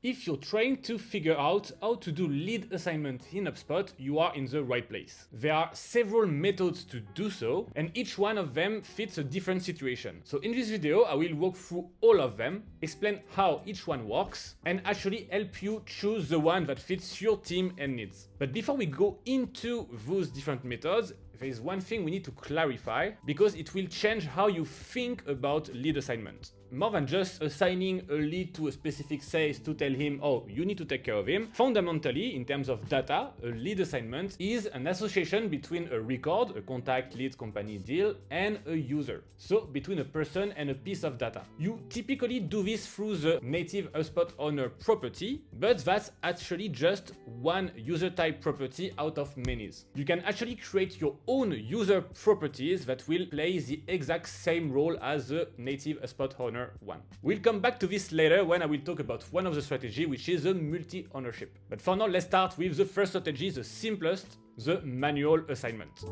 If you're trying to figure out how to do lead assignment in HubSpot, you are in the right place. There are several methods to do so, and each one of them fits a different situation. So in this video, I will walk through all of them, explain how each one works, and actually help you choose the one that fits your team and needs. But before we go into those different methods, there is one thing we need to clarify because it will change how you think about lead assignment. More than just assigning a lead to a specific sales to tell him, oh, you need to take care of him. Fundamentally, in terms of data, a lead assignment is an association between a record, a contact, lead, company, deal, and a user. So between a person and a piece of data. You typically do this through the native HubSpot owner property, but that's actually just one user type property out of many. You can actually create your own user properties that will play the exact same role as the native HubSpot owner one. We'll come back to this later when I will talk about one of the strategy, which is the multi-ownership. But for now, let's start with the first strategy, the simplest, the manual assignment.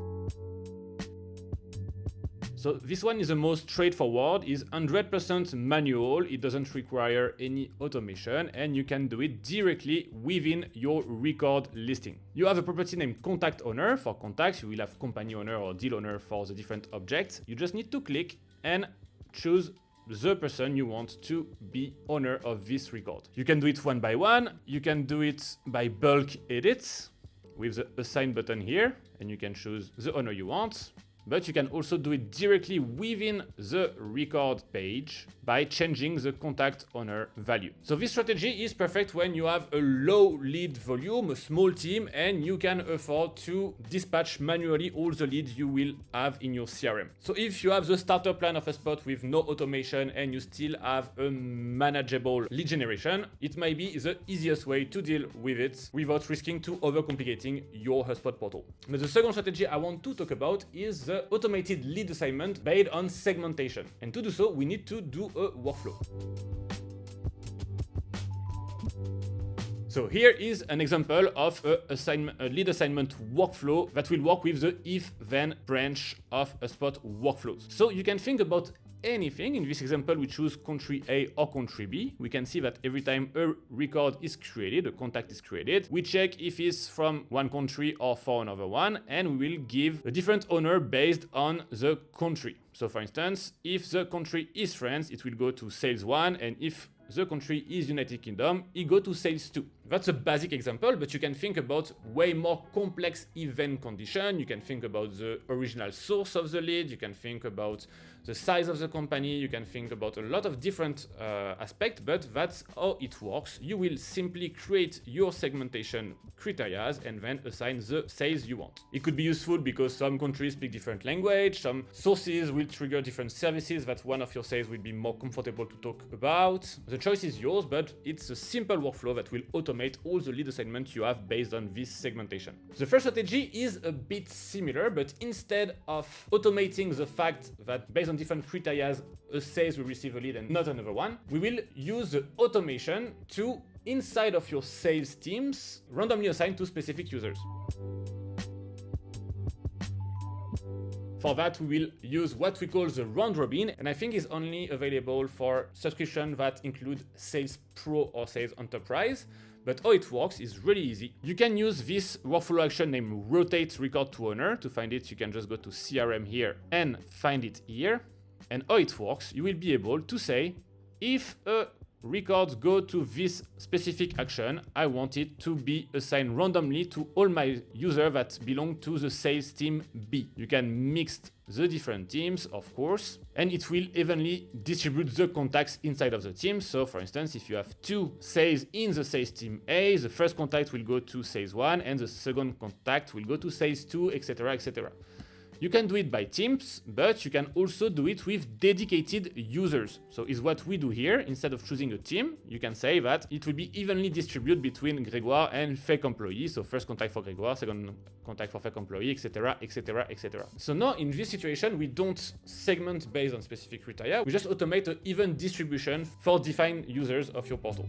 So this one is the most straightforward, is 100% manual, it doesn't require any automation, and you can do it directly within your record listing. You have a property named contact owner. For contacts, you will have company owner or deal owner for the different objects. You just need to click and choose the person you want to be owner of this record. You can do it one by one, you can do it by bulk edits with the assign button here, and you can choose the owner you want. But you can also do it directly within the record page by changing the contact owner value. So this strategy is perfect when you have a low lead volume, a small team, and you can afford to dispatch manually all the leads you will have in your CRM. So if you have the starter plan of HubSpot with no automation and you still have a manageable lead generation, it might be the easiest way to deal with it without risking to overcomplicating your HubSpot portal. But the second strategy I want to talk about is the automated lead assignment based on segmentation. And to do so, we need to do a workflow. So here is an example of a lead assignment workflow that will work with the if-then branch of HubSpot workflows. So you can think about anything. In this example, we choose country A or country B. We can see that every time a record is created, a contact is created, we check if it's from one country or for another one, and we will give a different owner based on the country. So for instance, if the country is France, it will go to sales 1, and if the country is United Kingdom, it go to sales 2. That's a basic example, but you can think about way more complex event condition. You can think about the original source of the lead. You can think about the size of the company. You can think about a lot of different aspects, but that's how it works. You will simply create your segmentation criteria and then assign the sales you want. It could be useful because some countries speak different language. Some sources will trigger different services that one of your sales will be more comfortable to talk about. The choice is yours, but it's a simple workflow that will automate all the lead assignments you have based on this segmentation. The first strategy is a bit similar, but instead of automating the fact that based on different criteria, a sales will receive a lead and not another one, we will use the automation to, inside of your sales teams, randomly assign to specific users. For that, we will use what we call the round robin, and I think is only available for subscription that include Sales Pro or Sales Enterprise. But how it works is really easy. You can use this workflow action named rotate record to owner. To find it, you can just go to CRM here and find it here. And how it works, you will be able to say, if a record go to this specific action, I want it to be assigned randomly to all my users that belong to the sales team B. You can mix the different teams, of course, and it will evenly distribute the contacts inside of the team. So for instance, if you have two sales in the sales team A, the first contact will go to sales 1 and the second contact will go to sales 2, etc., etc. You can do it by teams, but you can also do it with dedicated users. So is what we do here. Instead of choosing a team, you can say that it will be evenly distributed between Grégoire and fake employee. So first contact for Grégoire, second contact for fake employee, etc., etc., etc. So now in this situation, we don't segment based on specific criteria. We just automate an even distribution for defined users of your portal.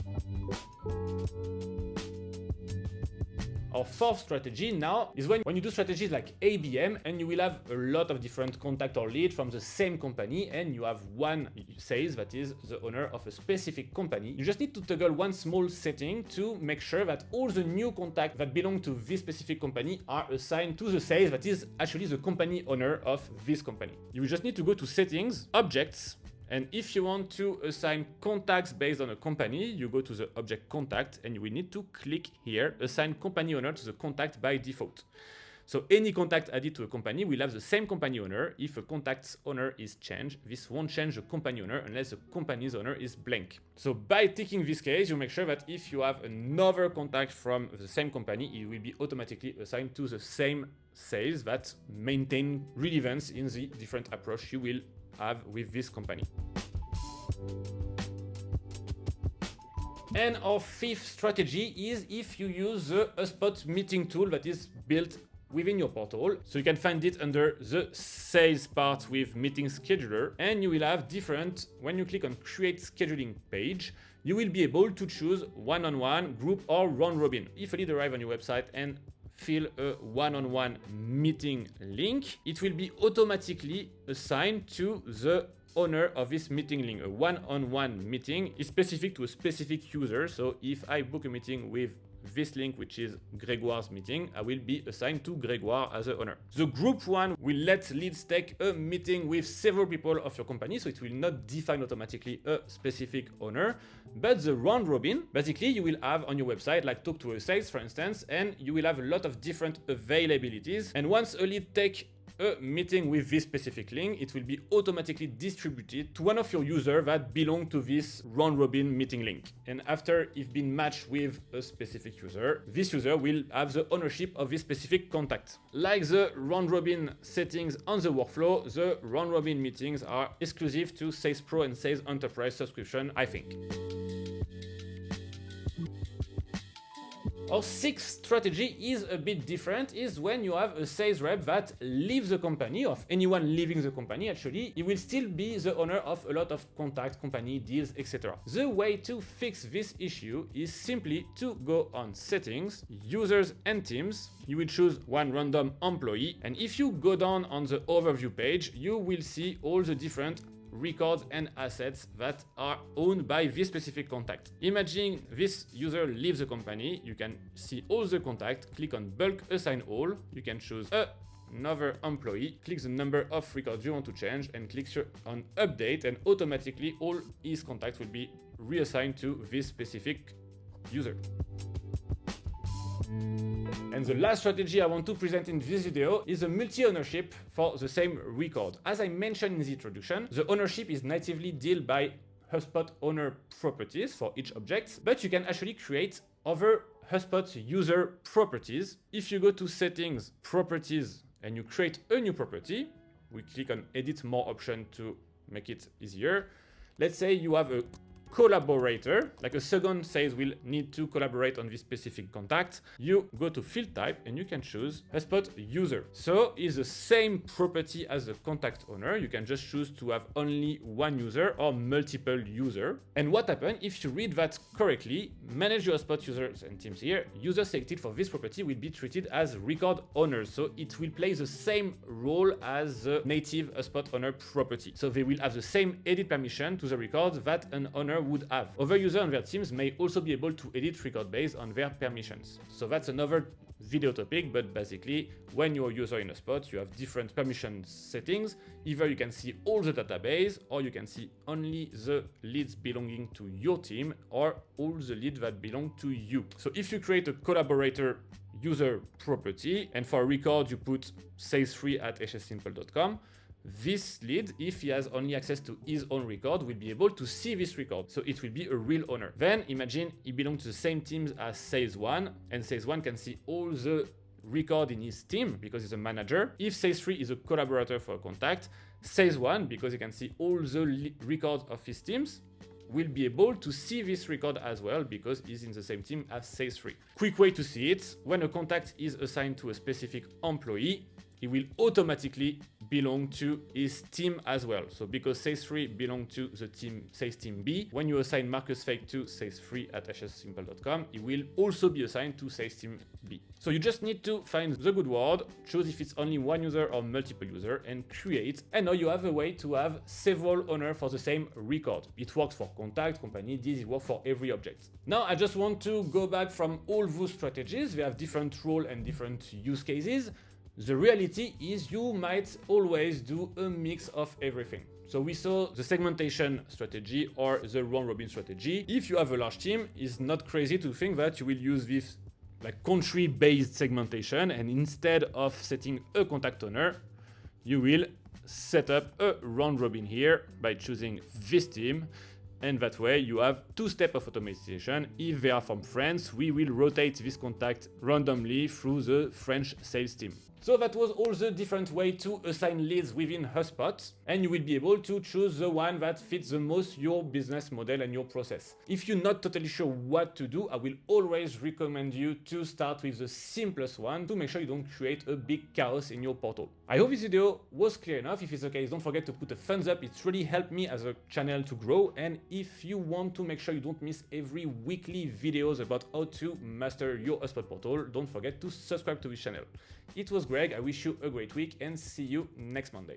Our fourth strategy now is when you do strategies like ABM and you will have a lot of different contact or lead from the same company and you have one sales that is the owner of a specific company. You just need to toggle one small setting to make sure that all the new contacts that belong to this specific company are assigned to the sales that is actually the company owner of this company. You just need to go to settings, objects, and if you want to assign contacts based on a company, you go to the object contact and you will need to click here, assign company owner to the contact by default. So any contact added to a company will have the same company owner. If a contact's owner is changed, this won't change the company owner unless the company's owner is blank. So by ticking this case, you make sure that if you have another contact from the same company, it will be automatically assigned to the same sales that maintain relevance in the different approach you will have with this company. And our fifth strategy is if you use the HubSpot meeting tool that is built within your portal. So you can find it under the sales part with meeting scheduler, and you will have different, when you click on create scheduling page, you will be able to choose one-on-one, group, or round robin. If a lead arrives on your website and fill a one-on-one meeting link, it will be automatically assigned to the owner of this meeting link. A one-on-one meeting is specific to a specific user. So if I book a meeting with this link, which is Grégoire's meeting, I will be assigned to Grégoire as the owner. The group one will let leads take a meeting with several people of your company, so it will not define automatically a specific owner. But the round robin, basically you will have on your website, like talk to a sales, for instance, and you will have a lot of different availabilities. And once a lead take a meeting with this specific link, it will be automatically distributed to one of your users that belong to this round robin meeting link. And after it's been matched with a specific user, this user will have the ownership of this specific contact. Like the round robin settings on the workflow, the round robin meetings are exclusive to Sales Pro and Sales Enterprise subscription, I think. Our sixth strategy is a bit different, is when you have a sales rep that leaves the company, or anyone leaving the company actually, he will still be the owner of a lot of contacts, company, deals, etc. The way to fix this issue is simply to go on settings, users and teams. You will choose one random employee, and if you go down on the overview page, you will see all the different records and assets that are owned by this specific contact. Imagine this user leaves the company, you can see all the contacts, click on bulk assign all, you can choose another employee, click the number of records you want to change and click on update, and automatically all his contacts will be reassigned to this specific user. And the last strategy I want to present in this video is a multi-ownership for the same record. As I mentioned in the introduction, the ownership is natively dealt by HubSpot owner properties for each object, but you can actually create other HubSpot user properties. If you go to settings, properties, and you create a new property, we click on edit more option to make it easier. Let's say you have a collaborator, like a second sales will need to collaborate on this specific contact. You go to field type and you can choose HubSpot user. So it's the same property as the contact owner. You can just choose to have only one user or multiple user. And what happens if you read that correctly, manage your HubSpot users and teams here, users selected for this property will be treated as record owners. So it will play the same role as the native HubSpot owner property. So they will have the same edit permission to the record that an owner would have. Other users and their teams may also be able to edit record based on their permissions. So that's another video topic, but basically when you're a user in HubSpot, you have different permission settings. Either you can see all the database, or you can see only the leads belonging to your team, or all the leads that belong to you. So if you create a collaborator user property, and for a record you put sales3@hssimple.com, this lead, if he has only access to his own record, will be able to see this record. So it will be a real owner. Then imagine he belongs to the same teams as Sales1, and Sales1 can see all the record in his team because he's a manager. If Sales3 is a collaborator for a contact, Sales1, because he can see all the records of his teams, will be able to see this record as well because he's in the same team as Sales3. Quick way to see it: when a contact is assigned to a specific employee, it will automatically belong to his team as well. So because sales 3 belong to the team sales team B, when you assign Marcus Fake to sales3 at hssimple.com, he will also be assigned to sales team B. So you just need to find the good word, choose if it's only one user or multiple user, and create. And now you have a way to have several owners for the same record. It works for contact, company, this, it works for every object. Now I just want to go back from all those strategies. They have different roles and different use cases. The reality is you might always do a mix of everything. So we saw the segmentation strategy or the round robin strategy. If you have a large team, it's not crazy to think that you will use this like country-based segmentation, and instead of setting a contact owner, you will set up a round robin here by choosing this team. And that way you have two steps of automation. If they are from France, we will rotate this contact randomly through the French sales team. So that was all the different ways to assign leads within HubSpot, and you will be able to choose the one that fits the most your business model and your process. If you're not totally sure what to do, I will always recommend you to start with the simplest one to make sure you don't create a big chaos in your portal. I hope this video was clear enough. If it's the case, don't forget to put a thumbs up. It's really helped me as a channel to grow. And if you want to make sure you don't miss every weekly videos about how to master your HubSpot portal, don't forget to subscribe to this channel. It was Greg. I wish you a great week and see you next Monday.